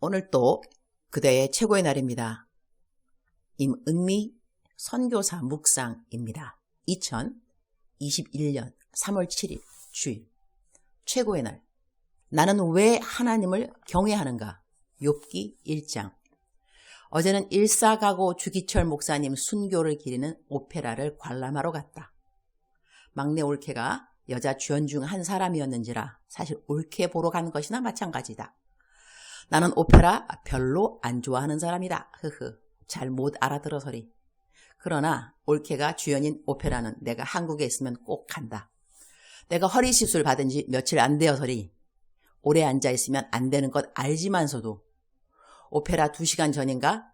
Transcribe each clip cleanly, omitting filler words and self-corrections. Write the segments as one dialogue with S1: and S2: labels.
S1: 오늘 또 그대의 최고의 날입니다. 임은미 선교사 묵상입니다. 2021년 3월 7일 주일 최고의 날. 나는 왜 하나님을 경외하는가? 욥기 1장. 어제는 일사가고 주기철 목사님 순교를 기리는 오페라를 관람하러 갔다. 막내 올케가 여자 주연 중 한 사람이었는지라 사실 올케 보러 간 것이나 마찬가지다. 나는 오페라 별로 안 좋아하는 사람이다. 잘 못 알아들어서리. 그러나 올케가 주연인 오페라는 내가 한국에 있으면 꼭 간다. 내가 허리 시술 받은 지 며칠 안 되어서리. 오래 앉아있으면 안 되는 것 알지만서도 오페라 2시간 전인가?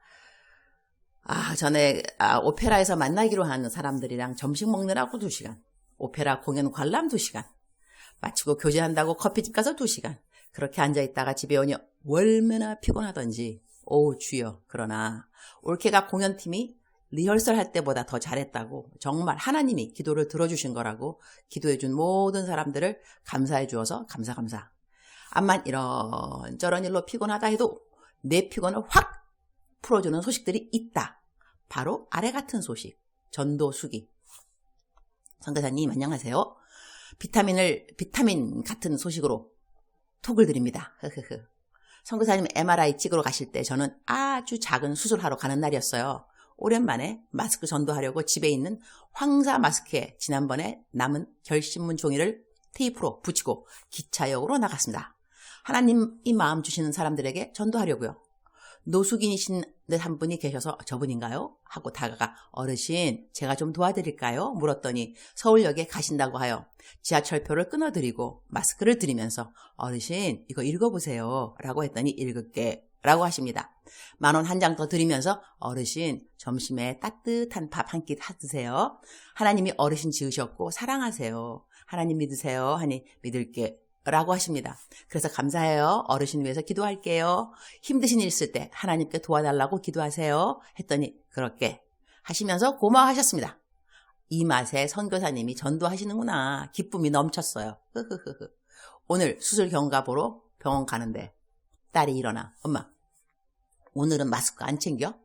S1: 전에 오페라에서 만나기로 하는 사람들이랑 점심 먹느라고 2시간. 오페라 공연 관람 2시간. 마치고 교제한다고 커피집 가서 2시간. 그렇게 앉아있다가 집에 오니 얼마나 피곤하던지. 오 주여. 그러나 올케가 공연팀이 리허설 할 때보다 더 잘했다고, 정말 하나님이 기도를 들어주신 거라고 기도해준 모든 사람들을 감사해 주어서 감사. 암만 이런저런 일로 피곤하다 해도 내 피곤을 확 풀어주는 소식들이 있다. 바로 아래 같은 소식. 전도수기. 선교사님 안녕하세요. 비타민 같은 소식으로 톡을 드립니다. 선교사님 MRI 찍으러 가실 때 저는 아주 작은 수술하러 가는 날이었어요. 오랜만에 마스크 전도하려고 집에 있는 황사 마스크에 지난번에 남은 결신문 종이를 테이프로 붙이고 기차역으로 나갔습니다. 하나님이 마음 주시는 사람들에게 전도하려고요. 노숙인이신 듯 한 분이 계셔서 저분인가요? 하고 다가가 어르신 제가 좀 도와드릴까요? 물었더니 서울역에 가신다고 하여 지하철표를 끊어드리고 마스크를 드리면서 어르신 이거 읽어보세요 라고 했더니 읽을게 라고 하십니다. 10,000원 한 장 더 드리면서 어르신 점심에 따뜻한 밥 한 끼 드세요. 하나님이 어르신 지으셨고 사랑하세요. 하나님 믿으세요 하니 믿을게 라고 하십니다. 그래서 감사해요. 어르신 위해서 기도할게요. 힘드신 일 있을 때 하나님께 도와달라고 기도하세요. 했더니 그렇게 하시면서 고마워하셨습니다. 이 맛에 선교사님이 전도하시는구나. 기쁨이 넘쳤어요. 오늘 수술 경과 보러 병원 가는데 딸이 일어나. 엄마 오늘은 마스크 안 챙겨?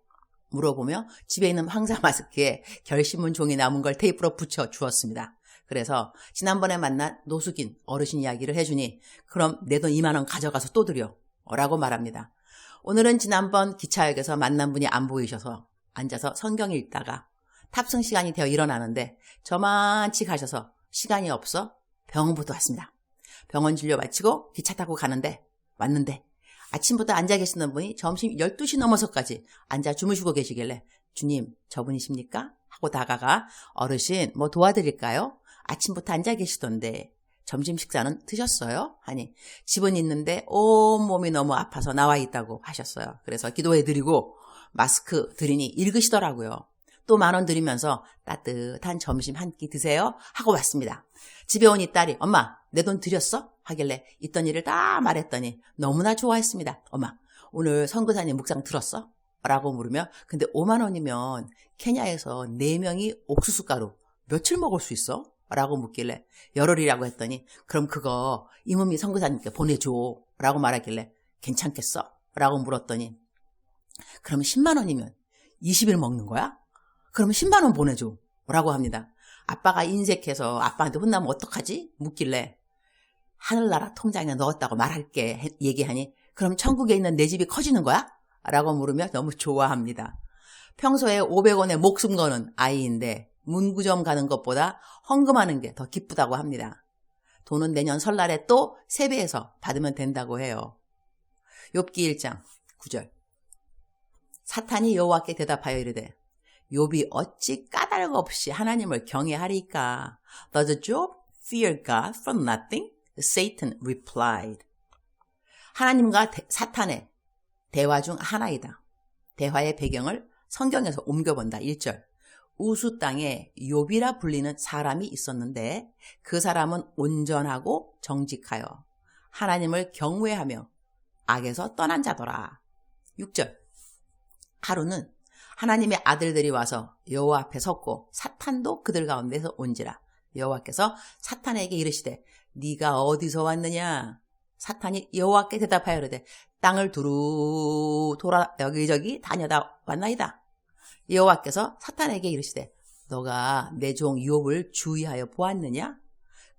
S1: 물어보며 집에 있는 황사 마스크에 결신문 종이 남은 걸 테이프로 붙여 주었습니다. 그래서 지난번에 만난 노숙인 어르신 이야기를 해주니 그럼 내 돈 20,000원 가져가서 또 드려 라고 말합니다. 오늘은 지난번 기차역에서 만난 분이 안 보이셔서 앉아서 성경 읽다가 탑승 시간이 되어 일어나는데 저만치 가셔서 시간이 없어 병원부터 왔습니다. 병원 진료 마치고 기차 타고 왔는데 아침부터 앉아 계시는 분이 점심 12시 넘어서까지 앉아 주무시고 계시길래 주님 저분이십니까? 하고 다가가 어르신 뭐 도와드릴까요? 아침부터 앉아 계시던데 점심 식사는 드셨어요? 하니 집은 있는데 온몸이 너무 아파서 나와 있다고 하셨어요. 그래서 기도해드리고 마스크 드리니 읽으시더라고요. 또 10,000원 드리면서 따뜻한 점심 한 끼 드세요 하고 왔습니다. 집에 오니 딸이 엄마 내 돈 드렸어? 하길래 있던 일을 다 말했더니 너무나 좋아했습니다. 엄마 오늘 선교사님 묵상 들었어? 라고 물으며 근데 50,000원이면 케냐에서 4명이 옥수수 가루 며칠 먹을 수 있어? 라고 묻길래 열흘이라고 했더니 그럼 그거 임은미 선교사님께 보내줘 라고 말하길래 괜찮겠어? 라고 물었더니 그럼 100,000원이면 20일 먹는 거야? 그럼 100,000원 보내줘 라고 합니다. 아빠가 인색해서 아빠한테 혼나면 어떡하지? 묻길래 하늘나라 통장에 넣었다고 말할게 얘기하니 그럼 천국에 있는 내 집이 커지는 거야? 라고 물으며 너무 좋아합니다. 평소에 500원에 목숨 거는 아이인데 문구점 가는 것보다 헌금하는 게 더 기쁘다고 합니다. 돈은 내년 설날에 또 3배에서 받으면 된다고 해요. 욥기 1장 9절. 사탄이 여호와께 대답하여 이르되 욥이 어찌 까닭 없이 하나님을 경외하리까? Does Job fear God for nothing? Satan replied. 하나님과 사탄의 대화 중 하나이다. 대화의 배경을 성경에서 옮겨본다. 1절. 우수 땅에 욥이라 불리는 사람이 있었는데 그 사람은 온전하고 정직하여 하나님을 경외하며 악에서 떠난 자더라. 6절. 하루는 하나님의 아들들이 와서 여호와 앞에 섰고 사탄도 그들 가운데서 온지라. 여호와께서 사탄에게 이르시되 네가 어디서 왔느냐? 사탄이 여호와께 대답하여 이르되 땅을 두루 돌아 여기저기 다녀다 왔나이다. 여호와께서 사탄에게 이르시되 너가 내 종 욥을 주의하여 보았느냐?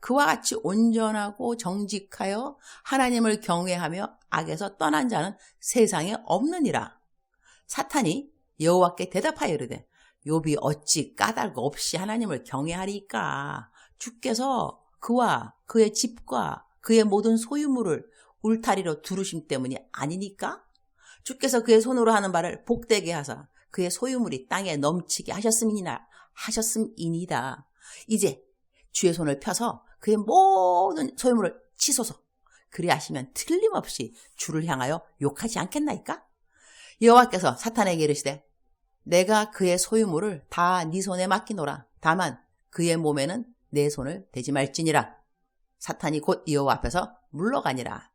S1: 그와 같이 온전하고 정직하여 하나님을 경외하며 악에서 떠난 자는 세상에 없느니라. 사탄이 여호와께 대답하여 이르되 욥이 어찌 까닭 없이 하나님을 경외하리까? 주께서 그와 그의 집과 그의 모든 소유물을 울타리로 두르심 때문이 아니니까? 주께서 그의 손으로 하는 바를 복되게 하사 그의 소유물이 땅에 넘치게 하셨음이니이다. 이제 주의 손을 펴서 그의 모든 소유물을 치소서. 그리하시면 틀림없이 주를 향하여 욕하지 않겠나이까? 여호와께서 사탄에게 이르시되 내가 그의 소유물을 다 네 손에 맡기노라. 다만 그의 몸에는 내 손을 대지 말지니라. 사탄이 곧 여호와 앞에서 물러가니라.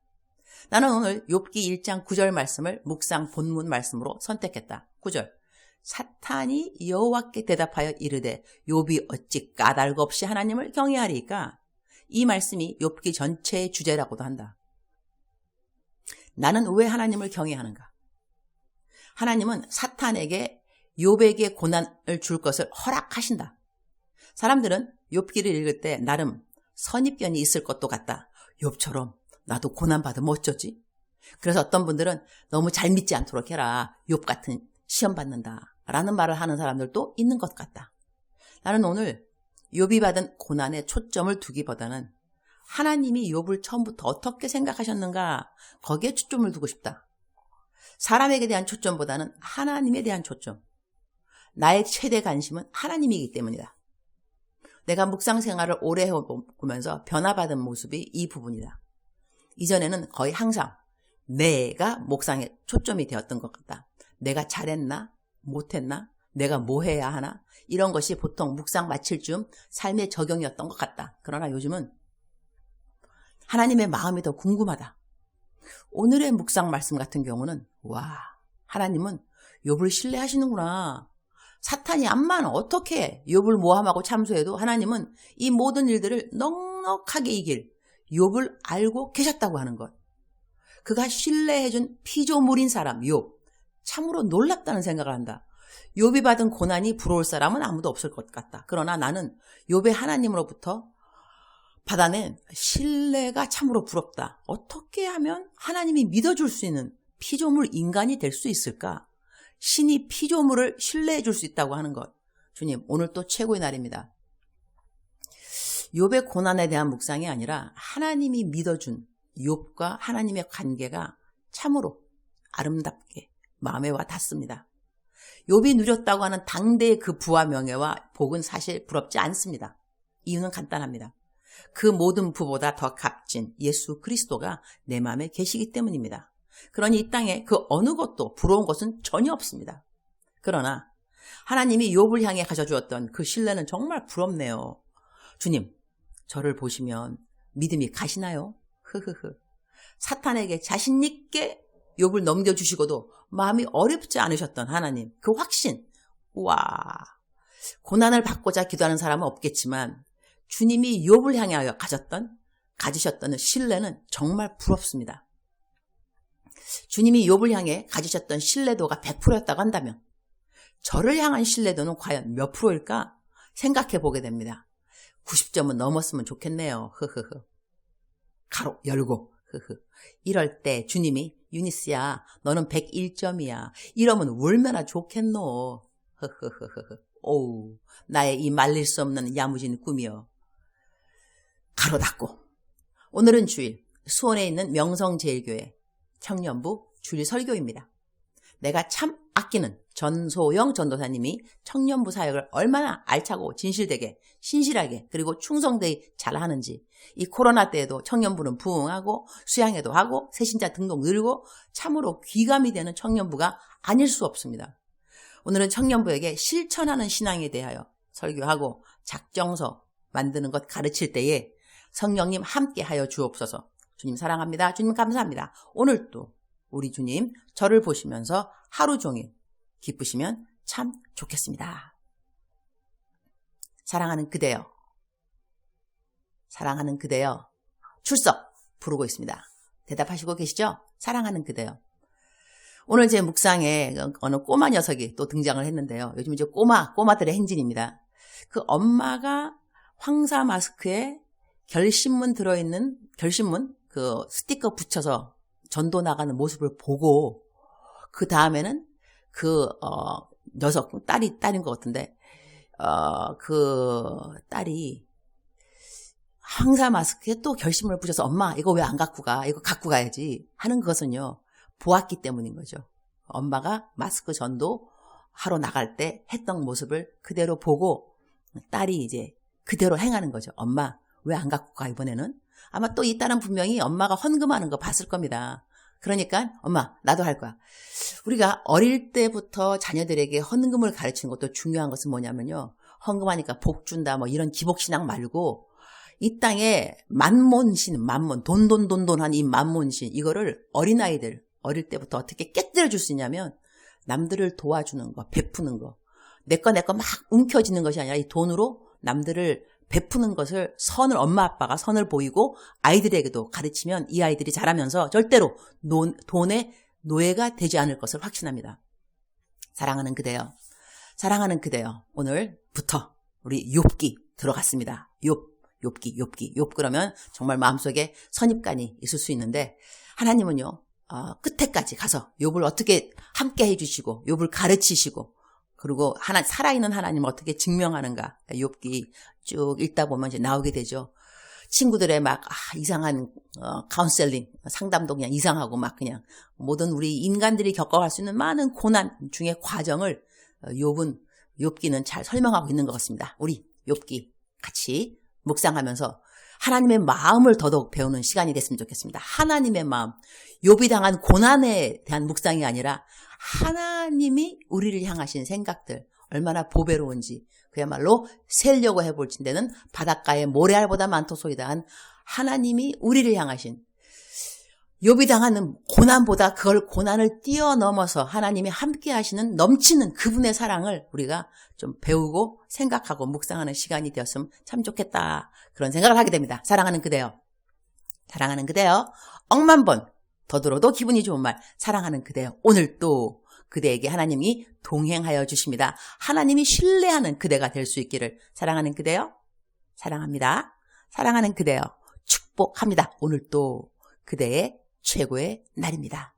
S1: 나는 오늘 욥기 1장 9절 말씀을 묵상 본문 말씀으로 선택했다. 9절. 사탄이 여호와께 대답하여 이르되 욥이 어찌 까닭 없이 하나님을 경외하리까? 이 말씀이 욥기 전체의 주제라고도 한다. 나는 왜 하나님을 경외하는가? 하나님은 사탄에게 욥에게 고난을 줄 것을 허락하신다. 사람들은 욥기를 읽을 때 나름 선입견이 있을 것도 같다. 욥처럼 나도 고난받으면 어쩌지? 그래서 어떤 분들은 너무 잘 믿지 않도록 해라. 욥 같은 시험 받는다 라는 말을 하는 사람들도 있는 것 같다. 나는 오늘 욥이 받은 고난에 초점을 두기보다는 하나님이 욥을 처음부터 어떻게 생각하셨는가 거기에 초점을 두고 싶다. 사람에게 대한 초점보다는 하나님에 대한 초점. 나의 최대 관심은 하나님이기 때문이다. 내가 묵상 생활을 오래 해보면서 변화받은 모습이 이 부분이다. 이전에는 거의 항상 내가 묵상에 초점이 되었던 것 같다. 내가 잘했나? 못했나? 내가 뭐 해야 하나? 이런 것이 보통 묵상 마칠 즈음 삶의 적용이었던 것 같다. 그러나 요즘은 하나님의 마음이 더 궁금하다. 오늘의 묵상 말씀 같은 경우는 와, 하나님은 욥을 신뢰하시는구나. 사탄이 암만 어떻게 욥을 모함하고 참소해도 하나님은 이 모든 일들을 넉넉하게 이길 욥을 알고 계셨다고 하는 것. 그가 신뢰해준 피조물인 사람 욥. 참으로 놀랍다는 생각을 한다. 욥이 받은 고난이 부러울 사람은 아무도 없을 것 같다. 그러나 나는 욥의 하나님으로부터 받아낸 신뢰가 참으로 부럽다. 어떻게 하면 하나님이 믿어줄 수 있는 피조물 인간이 될 수 있을까? 신이 피조물을 신뢰해 줄 수 있다고 하는 것. 주님, 오늘 또 최고의 날입니다. 욥의 고난에 대한 묵상이 아니라 하나님이 믿어준 욥과 하나님의 관계가 참으로 아름답게 마음에 와 닿습니다. 욥이 누렸다고 하는 당대의 그 부와 명예와 복은 사실 부럽지 않습니다. 이유는 간단합니다. 그 모든 부보다 더 값진 예수 그리스도가 내 마음에 계시기 때문입니다. 그러니 이 땅에 그 어느 것도 부러운 것은 전혀 없습니다. 그러나 하나님이 욥을 향해 가져주었던 그 신뢰는 정말 부럽네요. 주님, 저를 보시면 믿음이 가시나요? 흐흐흐. 사탄에게 자신 있게 욥을 넘겨주시고도 마음이 어렵지 않으셨던 하나님, 그 확신. 와, 고난을 받고자 기도하는 사람은 없겠지만 주님이 욥을 향하여 가지셨던 신뢰는 정말 부럽습니다. 주님이 욥을 향해 가지셨던 신뢰도가 100%였다고 한다면 저를 향한 신뢰도는 과연 몇 프로일까 생각해 보게 됩니다. 90점은 넘었으면 좋겠네요. 흐흐흐. 가로 열고 흐흐. 이럴 때 주님이 유니스야 너는 101점이야. 이러면 얼마나 좋겠노. 흐흐흐흐. 오우, 나의 이 말릴 수 없는 야무진 꿈이여. 가로 닫고. 오늘은 주일 수원에 있는 명성제일교회 청년부 주일 설교입니다. 내가 참 아끼는 전소영 전도사님이 청년부 사역을 얼마나 알차고 진실되게 신실하게 그리고 충성되게 잘하는지, 이 코로나 때에도 청년부는 부흥하고 수양회도 하고 새신자 등록 늘고 참으로 귀감이 되는 청년부가 아닐 수 없습니다. 오늘은 청년부에게 실천하는 신앙에 대하여 설교하고 작정서 만드는 것 가르칠 때에 성령님 함께 하여 주옵소서. 주님 사랑합니다. 주님 감사합니다. 오늘도 우리 주님 저를 보시면서 하루 종일 기쁘시면 참 좋겠습니다. 사랑하는 그대여, 사랑하는 그대여, 출석 부르고 있습니다. 대답하시고 계시죠? 사랑하는 그대요. 오늘 제 묵상에 어느 꼬마 녀석이 또 등장을 했는데요. 요즘 이제 꼬마들의 행진입니다. 그 엄마가 황사 마스크에 결심문 들어있는, 그 스티커 붙여서 전도 나가는 모습을 보고, 그 다음에는 그, 녀석, 딸인 것 같은데, 그 딸이 황사 마스크에 또 결심을 붙여서 엄마, 이거 왜 안 갖고 가? 이거 갖고 가야지. 하는 것은요, 보았기 때문인 거죠. 엄마가 마스크 전도 하러 나갈 때 했던 모습을 그대로 보고 딸이 이제 그대로 행하는 거죠. 엄마, 왜 안 갖고 가, 이번에는? 아마 또 이 딸은 분명히 엄마가 헌금하는 거 봤을 겁니다. 그러니까 엄마, 나도 할 거야. 우리가 어릴 때부터 자녀들에게 헌금을 가르치는 것도 중요한 것은 뭐냐면요. 헌금하니까 복 준다 뭐 이런 기복신앙 말고 이 땅에 만몬신, 돈한 이 만몬신, 이거를 어린아이들 어릴 때부터 어떻게 깨뜨려 줄 수 있냐면 남들을 도와주는 거, 베푸는 거. 내 거 막 움켜쥐는 것이 아니라 이 돈으로 남들을 베푸는 것을 엄마 아빠가 선을 보이고 아이들에게도 가르치면 이 아이들이 자라면서 절대로 돈의 노예가 되지 않을 것을 확신합니다. 사랑하는 그대요. 사랑하는 그대요. 오늘부터 우리 욥기 들어갔습니다. 욥 그러면 정말 마음속에 선입관이 있을 수 있는데 하나님은요. 끝에까지 가서 욥을 어떻게 함께 해주시고 욥을 가르치시고 그리고 살아있는 하나님을 어떻게 증명하는가 욥기 쭉 읽다 보면 이제 나오게 되죠. 친구들의 막 이상한 카운셀링 상담도 그냥 이상하고 막 그냥 모든 우리 인간들이 겪어갈 수 있는 많은 고난 중의 과정을 욥기는 잘 설명하고 있는 것 같습니다. 우리 욥기 같이 묵상하면서 하나님의 마음을 더더욱 배우는 시간이 됐으면 좋겠습니다. 하나님의 마음, 욥이 당한 고난에 대한 묵상이 아니라 하나님이 우리를 향하신 생각들 얼마나 보배로운지 그야말로 세려고 해볼 텐데는 바닷가에 모래알보다 많도소이다 한 하나님이 우리를 향하신 욥이 당하는 고난보다 그걸 고난을 뛰어넘어서 하나님이 함께 하시는 넘치는 그분의 사랑을 우리가 좀 배우고 생각하고 묵상하는 시간이 되었으면 참 좋겠다. 그런 생각을 하게 됩니다. 사랑하는 그대요. 사랑하는 그대요. 억만 번 더 들어도 기분이 좋은 말. 사랑하는 그대요. 오늘 또 그대에게 하나님이 동행하여 주십니다. 하나님이 신뢰하는 그대가 될 수 있기를. 사랑하는 그대요. 사랑합니다. 사랑하는 그대요. 축복합니다. 오늘 또 그대의 최고의 날입니다.